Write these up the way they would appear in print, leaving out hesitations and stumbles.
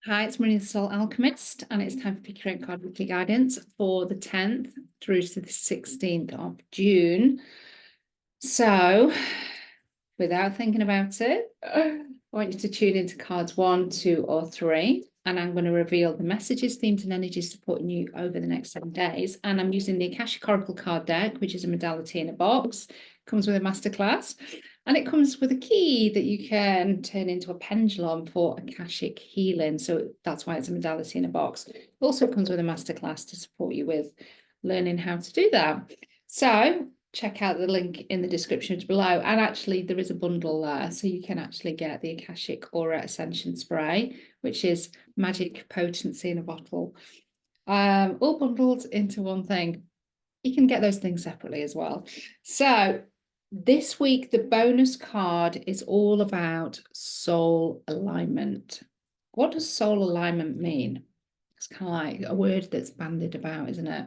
Hi, it's Marina the Alchemist, and it's time for Pick Your Own Card Weekly Guidance for the 10th through to the 16th of June. So, without thinking about it, I want you to tune into cards 1, 2, or 3, and I'm going to reveal the messages, themes, and energies supporting you over the next 7 days. And I'm using the Akashic Oracle card deck, which is a modality in a box. Comes with a masterclass. And it comes with a key that you can turn into a pendulum for Akashic healing. So that's why it's a modality in a box. It also comes with a masterclass to support you with learning how to do that. So check out the link in the description below. And actually, there is a bundle there. So you can actually get the Akashic Aura Ascension spray, which is magic potency in a bottle, all bundled into one thing. You can get those things separately as well. So this week, the bonus card is all about soul alignment. What does soul alignment mean? It's kind of like a word that's bandied about, isn't it?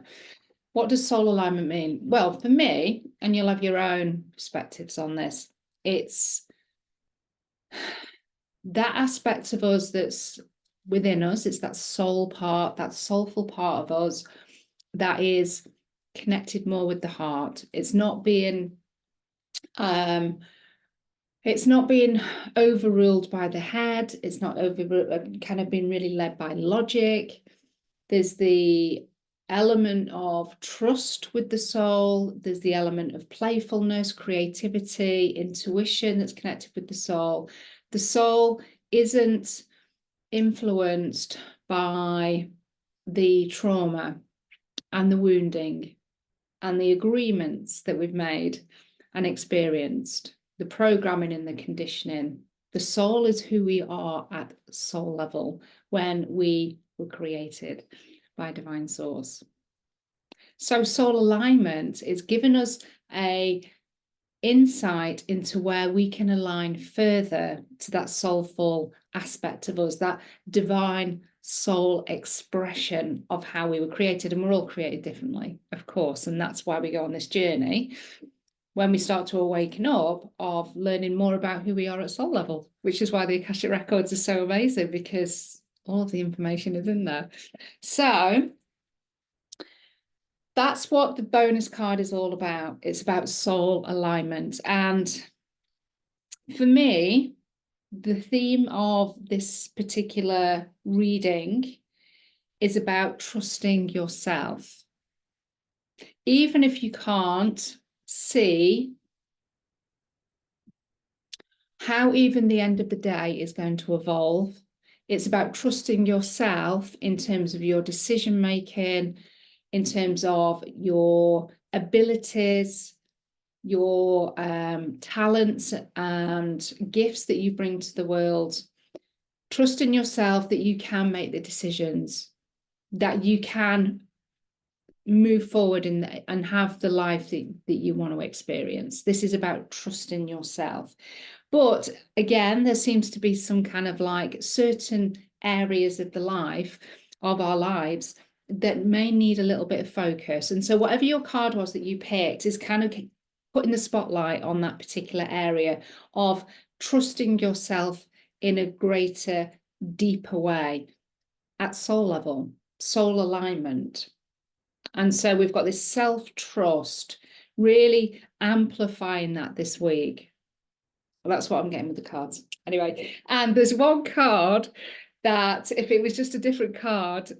What does soul alignment mean? Well, for me, and you'll have your own perspectives on this, it's that aspect of us that's within us. It's that soul part, that soulful part of us that is connected more with the heart. It's not being overruled by the head. It's not kind of being really led by logic. There's the element of trust with the soul. There's the element of playfulness, creativity, intuition that's connected with the soul. The soul isn't influenced by the trauma and the wounding and the agreements that we've made and experienced, the programming and the conditioning. The soul is who we are at soul level when we were created by divine source. So soul alignment is giving us a insight into where we can align further to that soulful aspect of us, that divine soul expression of how we were created. And we're all created differently, of course, and that's why we go on this journey when we start to awaken up of learning more about who we are at soul level, which is why the Akashic Records are so amazing, because all of the information is in there. So that's what the bonus card is all about. It's about soul alignment. And for me, the theme of this particular reading is about trusting yourself. Even if you can't see how even the end of the day is going to evolve, it's about trusting yourself in terms of your decision making, in terms of your abilities, your talents and gifts that you bring to the world. Trust in yourself that you can make the decisions, that you can move forward and have the life that you want to experience. This is about trusting yourself. But again, there seems to be some kind of like certain areas of the life of our lives that may need a little bit of focus. And so whatever your card was that you picked is kind of putting the spotlight on that particular area of trusting yourself in a greater, deeper way at soul level, soul alignment. And so we've got this self-trust, really amplifying that this week. Well, that's what I'm getting with the cards. Anyway, and there's one card that if it was just a different card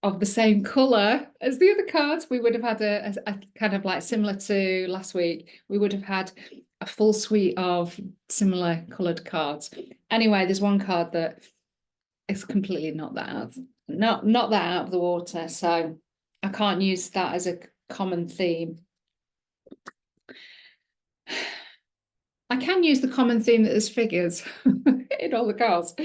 of the same colour as the other cards, we would have had a kind of like similar to last week. We would have had a full suite of similar coloured cards. Anyway, there's one card that is completely not that out of the water. So I can't use that as a common theme. I can use the common theme that there's figures in all the cards.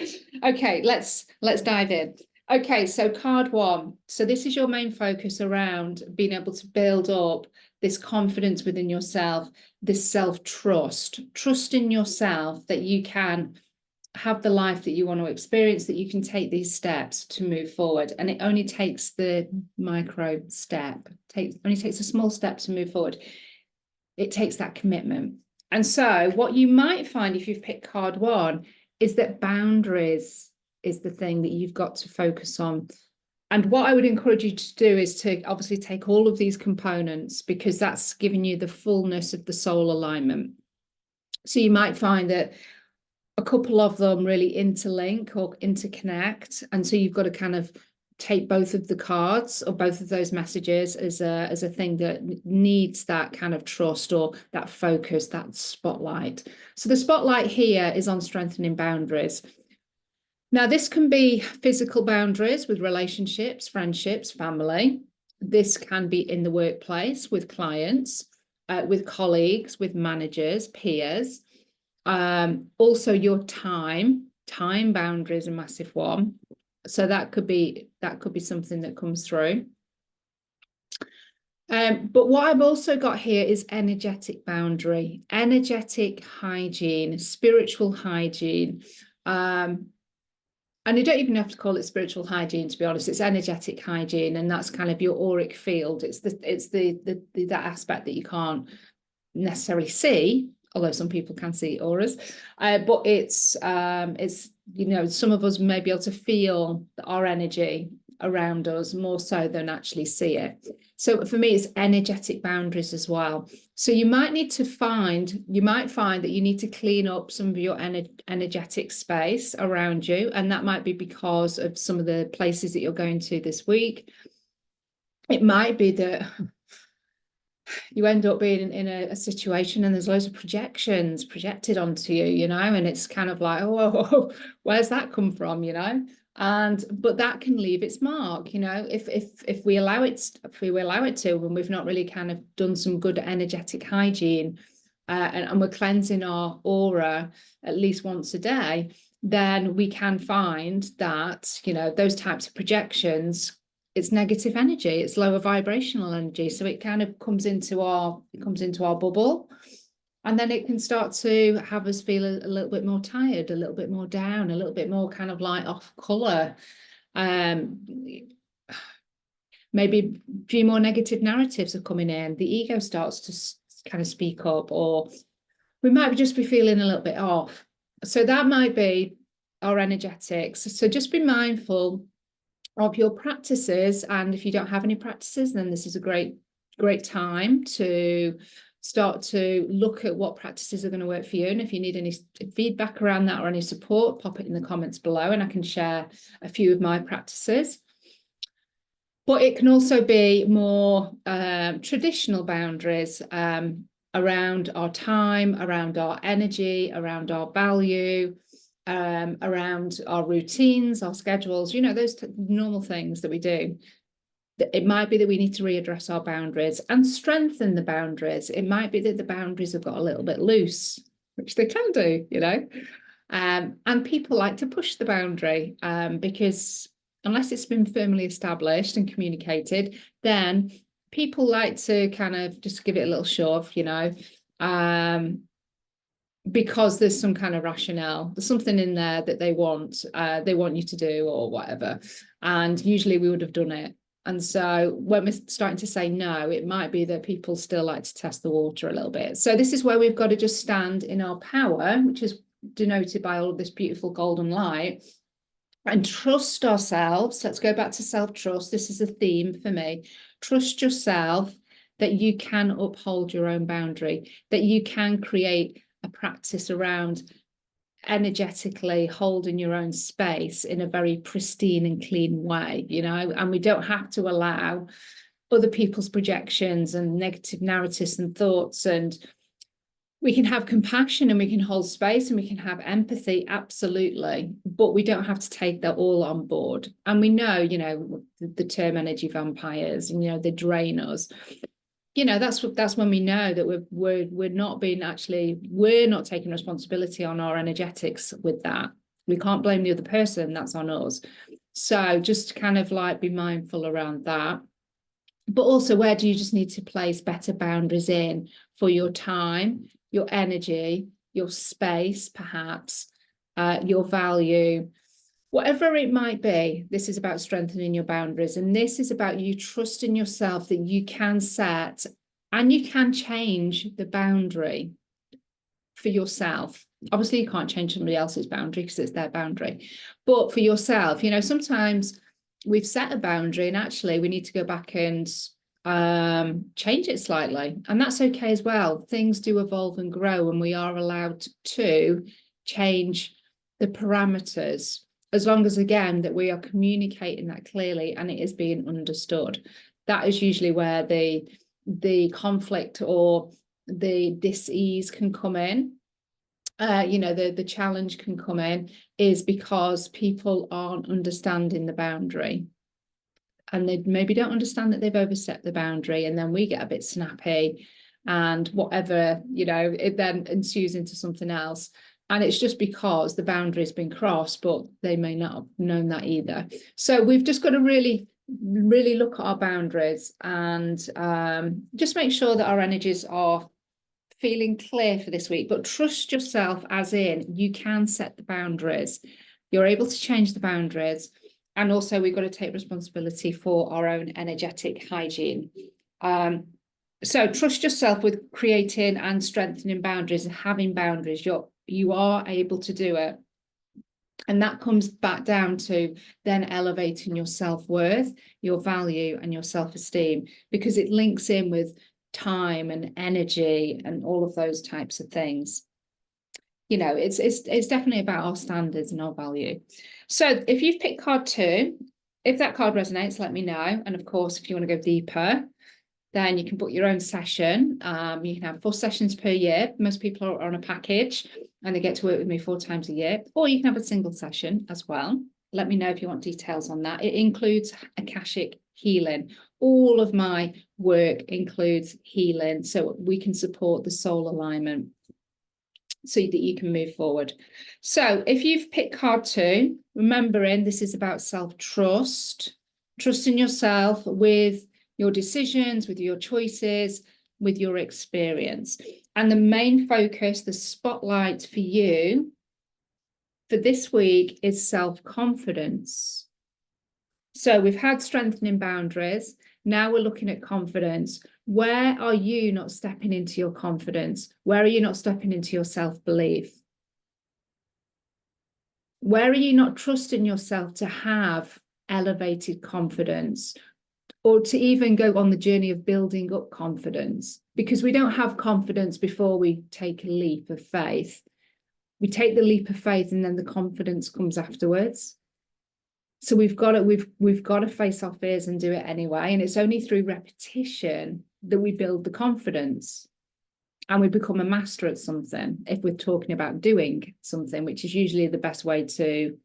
Okay, let's dive in. Okay, so card 1. So this is your main focus around being able to build up this confidence within yourself, this self-trust, trust in yourself that you can have the life that you want to experience, that you can take these steps to move forward. And it only takes the micro step, only takes a small step to move forward. It takes that commitment. And so what you might find if you've picked card 1 is that boundaries is the thing that you've got to focus on. And what I would encourage you to do is to obviously take all of these components, because that's giving you the fullness of the soul alignment. So you might find that a couple of them really interlink or interconnect. And so you've got to kind of take both of the cards or both of those messages as a thing that needs that kind of trust or that focus, that spotlight. So the spotlight here is on strengthening boundaries. Now, this can be physical boundaries with relationships, friendships, family. This can be in the workplace with clients, with colleagues, with managers, peers. Also your time boundary is a massive one. So that could be something that comes through. But what I've also got here is energetic boundary, energetic hygiene, spiritual hygiene. And you don't even have to call it spiritual hygiene, to be honest. It's energetic hygiene, and that's kind of your auric field. It's that aspect that you can't necessarily see, although some people can see auras. But it's you know, some of us may be able to feel our energy around us more so than actually see it. So for me, it's energetic boundaries as well. So you might find that you need to clean up some of your energetic space around you. And that might be because of some of the places that you're going to this week. It might be that you end up being in a situation and there's loads of projections projected onto you, you know, and it's kind of like, oh, where's that come from, you know? But that can leave its mark, you know, if we allow it to, when we've not really kind of done some good energetic hygiene, and we're cleansing our aura at least once a day, then we can find that, you know, those types of projections, it's negative energy, it's lower vibrational energy, so it kind of comes into our bubble. And then it can start to have us feel a little bit more tired, a little bit more down, a little bit more kind of like off color. Maybe a few more negative narratives are coming in. The ego starts to kind of speak up, or we might just be feeling a little bit off. So that might be our energetics. So just be mindful of your practices. And if you don't have any practices, then this is a great time to start to look at what practices are going to work for you. And if you need any feedback around that or any support, pop it in the comments below and I can share a few of my practices. But it can also be more traditional boundaries around our time, around our energy, around our value, around our routines, our schedules, you know, those normal things that we do. It might be that we need to readdress our boundaries and strengthen the boundaries. It might be that the boundaries have got a little bit loose, which they can do, you know. And people like to push the boundary because unless it's been firmly established and communicated, then people like to kind of just give it a little shove, you know, because there's some kind of rationale, there's something in there that they want you to do or whatever. And usually we would have done it. And so when we're starting to say no, it might be that people still like to test the water a little bit. So this is where we've got to just stand in our power, which is denoted by all of this beautiful golden light, and trust ourselves. Let's go back to self-trust. This is a theme for me. Trust yourself that you can uphold your own boundary, that you can create a practice around energetically holding your own space in a very pristine and clean way, you know, and we don't have to allow other people's projections and negative narratives and thoughts, and we can have compassion and we can hold space and we can have empathy, absolutely, but we don't have to take that all on board. And we know, you know, the term energy vampires, and you know, they drain us. You know, that's when we know that we're not taking responsibility on our energetics with that. We can't blame the other person, that's on us. So just kind of like be mindful around that. But also, where do you just need to place better boundaries in for your time, your energy, your space, perhaps, your value, whatever it might be. This is about strengthening your boundaries. And this is about you trusting yourself that you can set and you can change the boundary for yourself. Obviously, you can't change somebody else's boundary because it's their boundary. But for yourself, you know, sometimes we've set a boundary and actually we need to go back and change it slightly. And that's okay as well. Things do evolve and grow, and we are allowed to change the parameters, as long as, again, that we are communicating that clearly and it is being understood. That is usually where the conflict or the dis-ease can come in. You know, the challenge can come in, is because people aren't understanding the boundary, and they maybe don't understand that they've overstepped the boundary, and then we get a bit snappy and whatever, you know, it then ensues into something else. And it's just because the boundary has been crossed, but they may not have known that either. So we've just got to really look at our boundaries and just make sure that our energies are feeling clear for this week. But trust yourself, as in you can set the boundaries. You're able to change the boundaries. And also we've got to take responsibility for our own energetic hygiene. So trust yourself with creating and strengthening boundaries and having boundaries. You are able to do it. And that comes back down to then elevating your self-worth, your value, and your self-esteem, because it links in with time and energy and all of those types of things. You know, it's definitely about our standards and our value. So if you've picked card 2, if that card resonates, let me know. And of course, if you want to go deeper, then you can book your own session. You can have 4 sessions per year. Most people are on a package and they get to work with me 4 times a year, or you can have a single session as well. Let me know if you want details on that. It includes Akashic healing. All of my work includes healing, so we can support the soul alignment so that you can move forward. So if you've picked card 2, remembering this is about self-trust, trusting yourself with your decisions, with your choices, with your experience. And the main focus, the spotlight for you for this week is self-confidence. So we've had strengthening boundaries. Now we're looking at confidence. Where are you not stepping into your confidence? Where are you not stepping into your self-belief? Where are you not trusting yourself to have elevated confidence, or to even go on the journey of building up confidence? Because we don't have confidence before we take a leap of faith. We take the leap of faith and then the confidence comes afterwards. So we've got to face our fears and do it anyway. And it's only through repetition that we build the confidence and we become a master at something, if we're talking about doing something, which is usually the best way to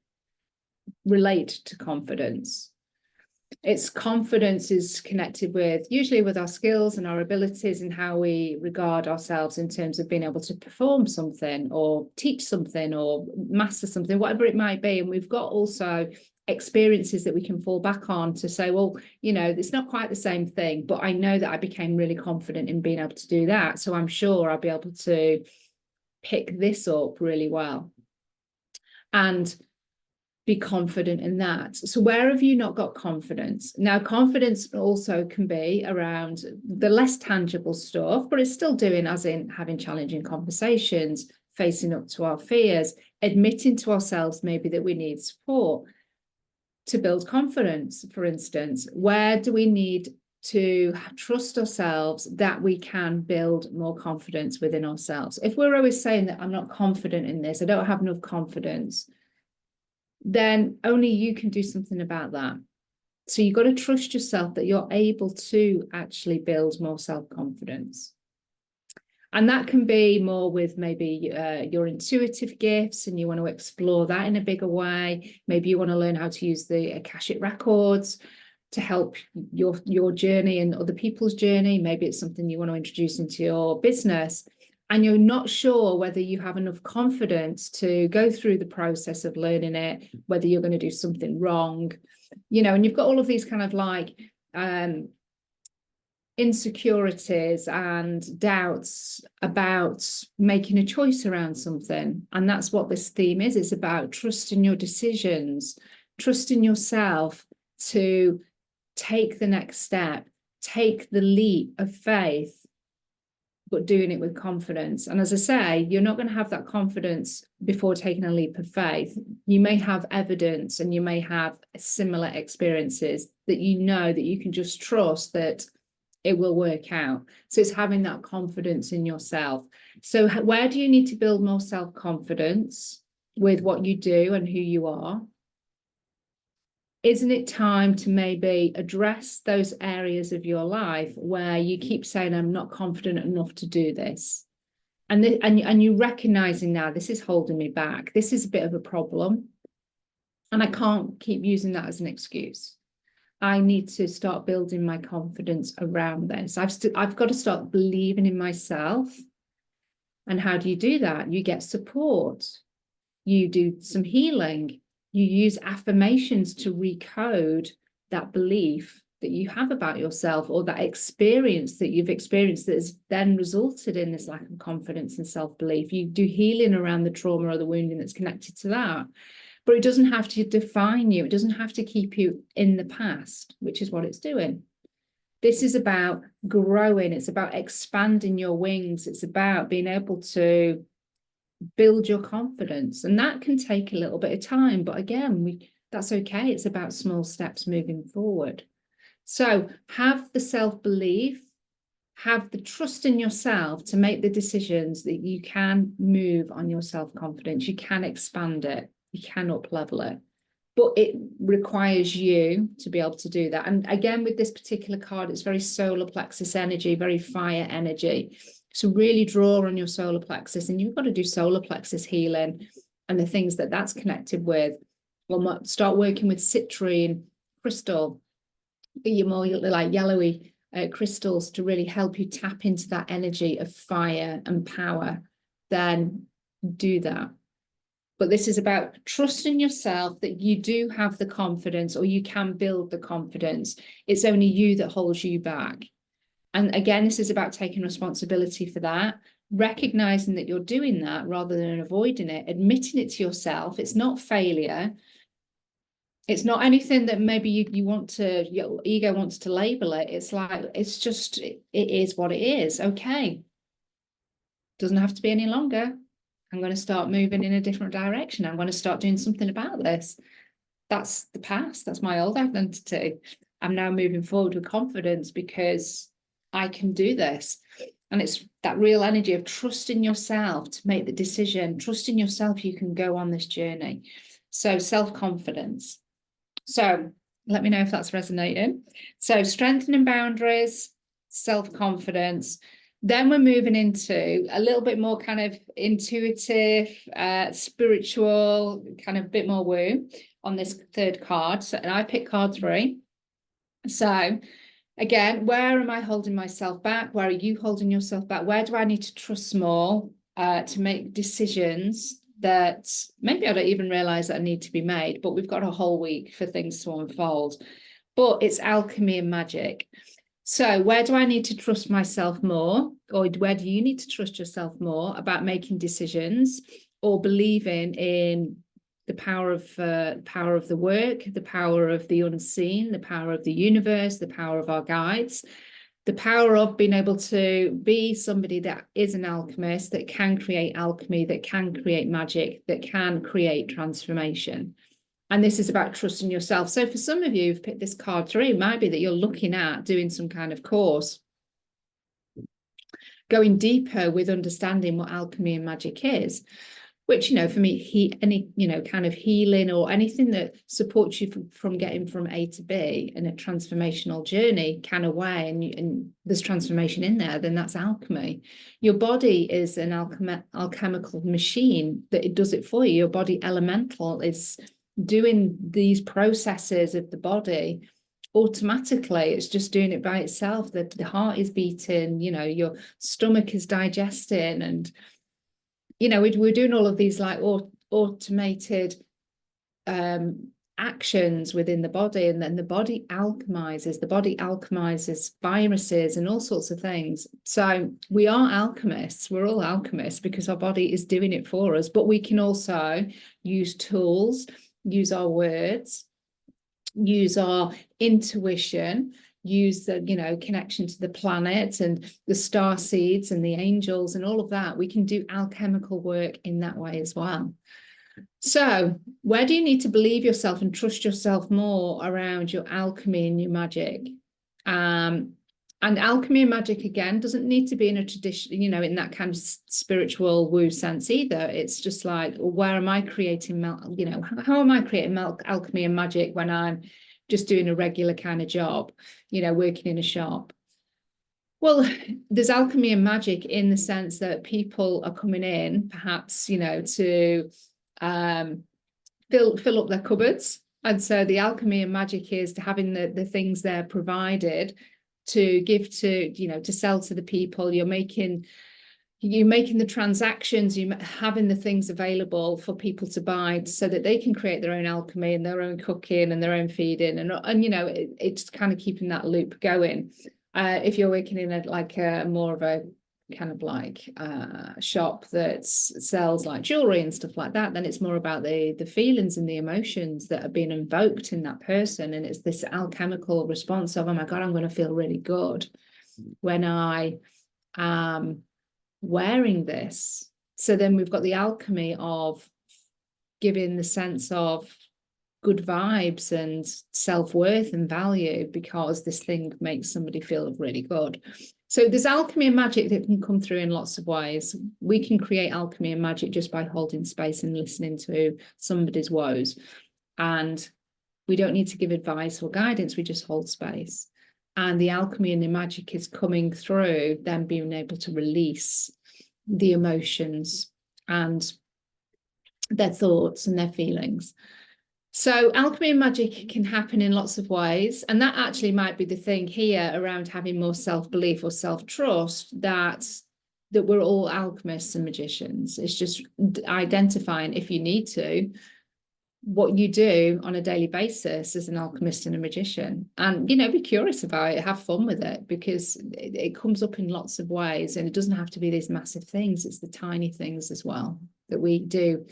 relate to confidence. It's confidence is connected with, usually with our skills and our abilities and how we regard ourselves in terms of being able to perform something or teach something or master something, whatever it might be. And we've got also experiences that we can fall back on to say, well, you know, it's not quite the same thing, but I know that I became really confident in being able to do that. So I'm sure I'll be able to pick this up really well and be confident in that. So where have you not got confidence? Now, confidence also can be around the less tangible stuff, but it's still doing, as in having challenging conversations, facing up to our fears, admitting to ourselves maybe that we need support to build confidence, for instance. Where do we need to trust ourselves that we can build more confidence within ourselves? If we're always saying that I'm not confident in this, I don't have enough confidence, then only you can do something about that. So you've got to trust yourself that you're able to actually build more self-confidence. And that can be more with maybe your intuitive gifts, and you want to explore that in a bigger way. Maybe you want to learn how to use the Akashic Records to help your journey and other people's journey. Maybe it's something you want to introduce into your business, and you're not sure whether you have enough confidence to go through the process of learning it, whether you're going to do something wrong, you know, and you've got all of these kind of like insecurities and doubts about making a choice around something. And that's what this theme is. It's about trusting your decisions, trusting yourself to take the next step, take the leap of faith, but doing it with confidence. And as I say, you're not going to have that confidence before taking a leap of faith. You may have evidence and you may have similar experiences that you know that you can just trust that it will work out. So it's having that confidence in yourself. So where do you need to build more self-confidence with what you do and who you are? Isn't it time to maybe address those areas of your life where you keep saying, I'm not confident enough to do this? And you recognizing now, this is holding me back. This is a bit of a problem. And I can't keep using that as an excuse. I need to start building my confidence around this. I've got to start believing in myself. And how do you do that? You get support. You do some healing. You use affirmations to recode that belief that you have about yourself, or that experience that you've experienced that has then resulted in this lack of confidence and self-belief. You do healing around the trauma or the wounding that's connected to that. But it doesn't have to define you. It doesn't have to keep you in the past, which is what it's doing. This is about growing. It's about expanding your wings. It's about being able to build your confidence. And that can take a little bit of time. But again, that's okay. It's about small steps moving forward. So have the self-belief, have the trust in yourself to make the decisions that you can move on your self-confidence. You can expand it. You can up-level it. But it requires you to be able to do that. And again, with this particular card, it's very solar plexus energy, very fire energy. So really draw on your solar plexus, and you've got to do solar plexus healing and the things that that's connected with. We'll start working with citrine crystal, your more like yellowy crystals to really help you tap into that energy of fire and power. Then do that. But this is about trusting yourself that you do have the confidence, or you can build the confidence. It's only you that holds you back. And again, this is about taking responsibility for that, recognizing that you're doing that rather than avoiding it, admitting it to yourself. It's not failure. It's not anything that maybe you want to, your ego wants to label it. It's like, it's just, it is what it is. Okay. Doesn't have to be any longer. I'm going to start moving in a different direction. I'm going to start doing something about this. That's the past. That's my old identity. I'm now moving forward with confidence because I can do this. And it's that real energy of trusting yourself to make the decision, trusting yourself you can go on this journey. So self-confidence. So let me know if that's resonating. So strengthening boundaries, self-confidence. Then we're moving into a little bit more kind of intuitive, spiritual, kind of bit more woo on this third card. So, and I picked card 3. So again, where am I holding myself back? Where are you holding yourself back? Where do I need to trust more to make decisions that maybe I don't even realize that I need to be made, but we've got a whole week for things to unfold. But it's alchemy and magic. So where do I need to trust myself more? Or where do you need to trust yourself more about making decisions or believing in the power of the work, the power of the unseen, the power of the universe, the power of our guides, the power of being able to be somebody that is an alchemist, that can create alchemy, that can create magic, that can create transformation. And this is about trusting yourself. So for some of you who've picked this card 3, it might be that you're looking at doing some kind of course, going deeper with understanding what alchemy and magic is, which, you know, for me, any, you know, kind of healing or anything that supports you from getting from A to B in a transformational journey kind of way, and there's transformation in there, then that's alchemy. Your body is an alchemical machine that it does it for you. Your body elemental is doing these processes of the body automatically. It's just doing it by itself. The heart is beating, you know, your stomach is digesting, and you know, we're doing all of these like automated actions within the body, and then the body alchemizes viruses and all sorts of things. So we are alchemists. We're all alchemists because our body is doing it for us. But we can also use tools, use our words, use our intuition use the, you know, connection to the planet and the star seeds and the angels and all of that. We can do alchemical work in that way as well. So where do you need to believe yourself and trust yourself more around your alchemy and your magic? And alchemy and magic, again, doesn't need to be in a tradition, you know, in that kind of spiritual woo sense either. It's just like, well, where am I creating, you know, how am I creating alchemy and magic when I'm just doing a regular kind of job, you know, working in a shop? Well, there's alchemy and magic in the sense that people are coming in, perhaps, you know, to fill up their cupboards. And so the alchemy and magic is to having the things there provided to give to, you know, to sell to the people. You're making the transactions, you're having the things available for people to buy so that they can create their own alchemy and their own cooking and their own feeding. And you know, it's kind of keeping that loop going. If you're working in a more of a kind of like shop that sells like jewelry and stuff like that, then it's more about the feelings and the emotions that are being invoked in that person. And it's this alchemical response of, oh my God, I'm going to feel really good when I am wearing this. So then we've got the alchemy of giving the sense of good vibes and self-worth and value because this thing makes somebody feel really good. So there's alchemy and magic that can come through in lots of ways. We can create alchemy and magic just by holding space and listening to somebody's woes. And we don't need to give advice or guidance, we just hold space. And the alchemy and the magic is coming through them being able to release the emotions and their thoughts and their feelings. So alchemy and magic can happen in lots of ways. And that actually might be the thing here around having more self-belief or self-trust, that we're all alchemists and magicians. It's just identifying, if you need to, what you do on a daily basis as an alchemist and a magician. And, you know, be curious about it, have fun with it, because it comes up in lots of ways. And it doesn't have to be these massive things. It's the tiny things as well that we do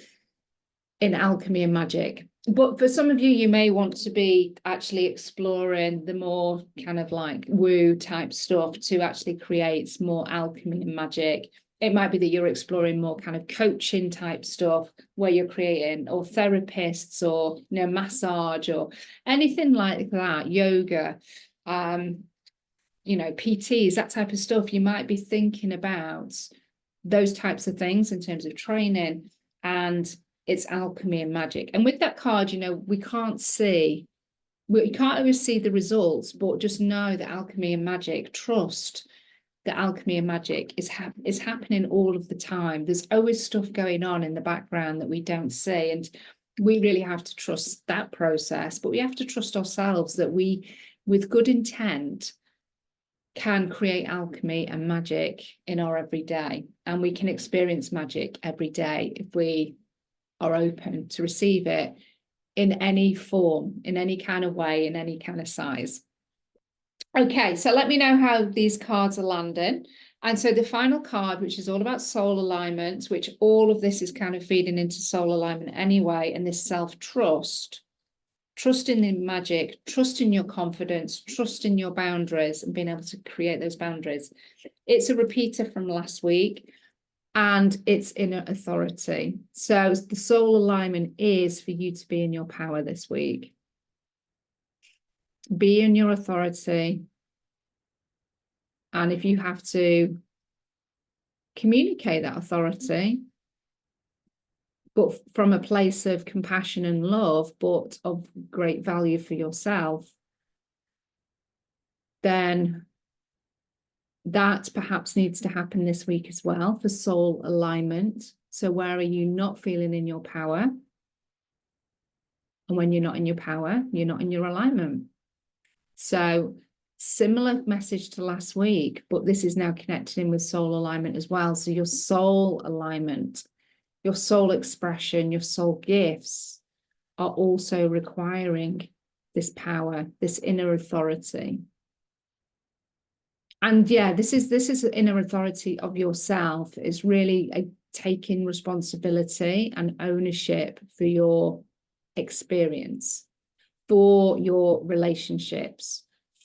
in alchemy and magic. But for some of you, you may want to be actually exploring the more kind of like woo type stuff to actually create more alchemy and magic. It might be that you're exploring more kind of coaching type stuff where you're creating, or therapists, or, you know, massage or anything like that, yoga, you know, PTs, that type of stuff. You might be thinking about those types of things in terms of training, and it's alchemy and magic. And with that card, you know, we can't always see the results, but just know that alchemy and magic, trust that alchemy and magic is happening all of the time. There's always stuff going on in the background that we don't see. And we really have to trust that process, but we have to trust ourselves that we, with good intent, can create alchemy and magic in our everyday. And we can experience magic every day if we are open to receive it in any form, in any kind of way, in any kind of size. Okay, so let me know how these cards are landing. And so the final card, which is all about soul alignment, which all of this is kind of feeding into soul alignment anyway, and this self-trust, trust in the magic, trust in your confidence, trust in your boundaries and being able to create those boundaries. It's a repeater from last week. And it's inner authority. So the soul alignment is for you to be in your power this week. Be in your authority. And if you have to communicate that authority, but from a place of compassion and love, but of great value for yourself, then that perhaps needs to happen this week as well for soul alignment. So where are you not feeling in your power? And when you're not in your power, you're not in your alignment. So similar message to last week, but this is now connected in with soul alignment as well. So your soul alignment, your soul expression, your soul gifts are also requiring this power, this inner authority. And yeah, this is an inner authority of yourself. It's really taking responsibility and ownership for your experience, for your relationships,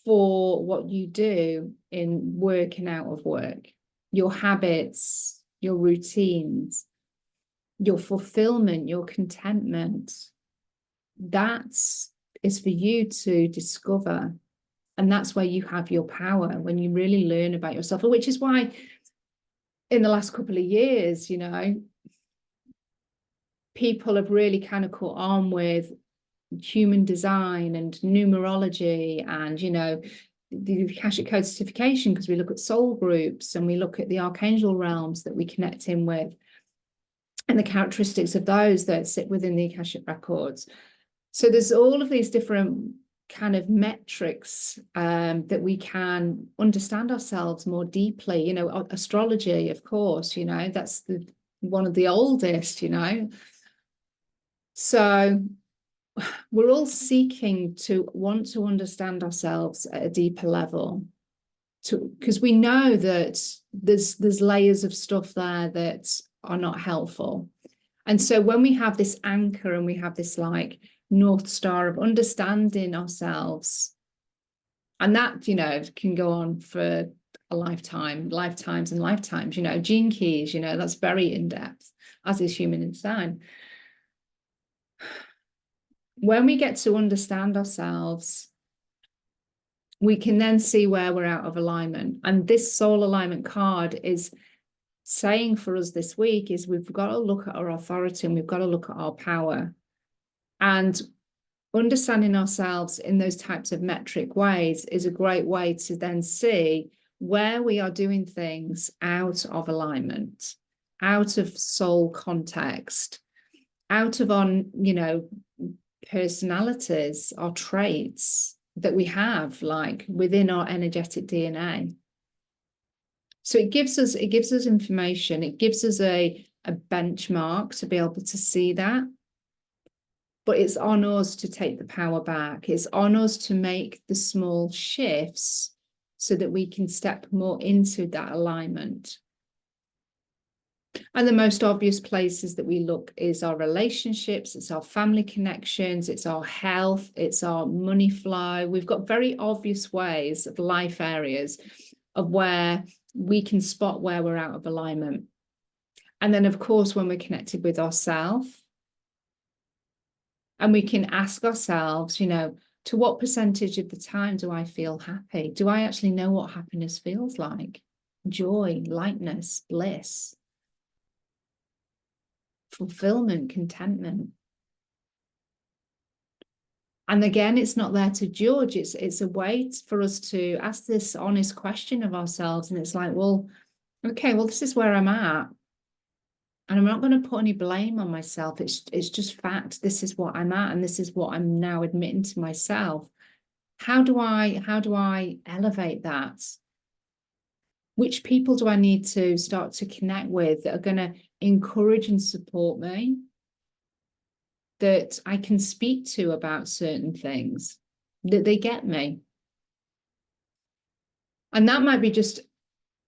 for what you do in work and out of work, your habits, your routines, your fulfillment, your contentment. That is for you to discover. And that's where you have your power, when you really learn about yourself, which is why in the last couple of years, you know, people have really kind of caught on with human design and numerology and, you know, the Akashic Code certification, because we look at soul groups and we look at the archangel realms that we connect in with and the characteristics of those that sit within the Akashic records. So there's all of these different kind of metrics that we can understand ourselves more deeply. You know, astrology, of course, you know, that's one of the oldest, you know. So we're all seeking to want to understand ourselves at a deeper level, because we know that there's layers of stuff there that are not helpful. And so when we have this anchor and we have this like North Star of understanding ourselves, and that, you know, can go on for a lifetimes and lifetimes, you know, gene keys, you know, that's very in-depth, as is human design. When we get to understand ourselves, we can then see where we're out of alignment. And this soul alignment card is saying for us this week is we've got to look at our authority and we've got to look at our power. And understanding ourselves in those types of metric ways is a great way to then see where we are doing things out of alignment, out of soul context, out of our, you know, personalities, our traits that we have like within our energetic DNA. So it gives us information, it gives us a benchmark to be able to see that. But it's on us to take the power back. It's on us to make the small shifts so that we can step more into that alignment. And the most obvious places that we look is our relationships, it's our family connections, it's our health, it's our money flow. We've got very obvious ways of life areas of where we can spot where we're out of alignment. And then, of course, when we're connected with ourselves, and we can ask ourselves, you know, to what percentage of the time do I feel happy? Do I actually know what happiness feels like? Joy, lightness, bliss, fulfillment, contentment. And again, it's not there to judge. It's a way for us to ask this honest question of ourselves. And it's like, well, okay, well, this is where I'm at. And I'm not going to put any blame on myself. It's just fact. This is what I'm at, and this is what I'm now admitting to myself. How do I elevate that? Which people do I need to start to connect with that are going to encourage and support me, that I can speak to about certain things, that they get me? And that might be just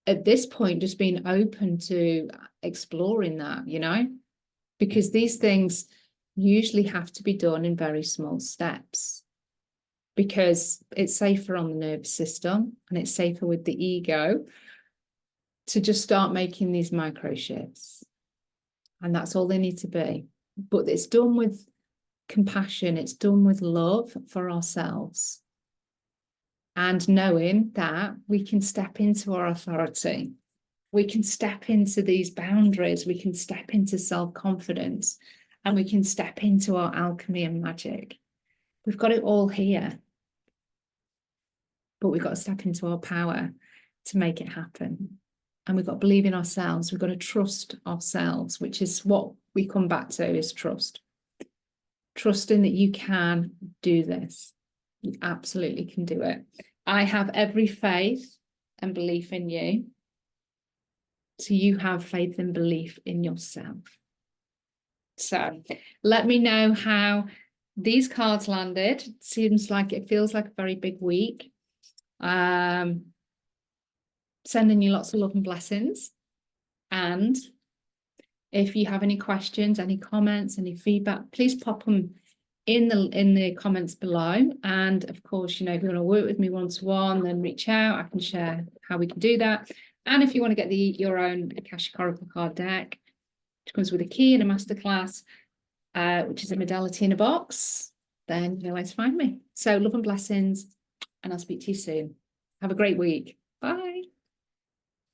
at this point, just being open to exploring that, you know, because these things usually have to be done in very small steps, because it's safer on the nervous system and it's safer with the ego to just start making these micro shifts. And that's all they need to be. But it's done with compassion, it's done with love for ourselves. And knowing that we can step into our authority, we can step into these boundaries, we can step into self-confidence, and we can step into our alchemy and magic. We've got it all here. But we've got to step into our power to make it happen. And we've got to believe in ourselves. We've got to trust ourselves, which is what we come back to, is trust. Trusting that you can do this. You absolutely can do it. I have every faith and belief in you. So you have faith and belief in yourself. So let me know how these cards landed. It feels like a very big week. Sending you lots of love and blessings. And if you have any questions, any comments, any feedback, please pop them in the comments below. And of course, you know, if you want to work with me one-to-one, then reach out. I can share how we can do that. And if you want to get your own Akashic Oracle card deck, which comes with a key and a masterclass, which is a modality in a box, then you know where to find me. So love and blessings, and I'll speak to you soon. Have a great week. Bye.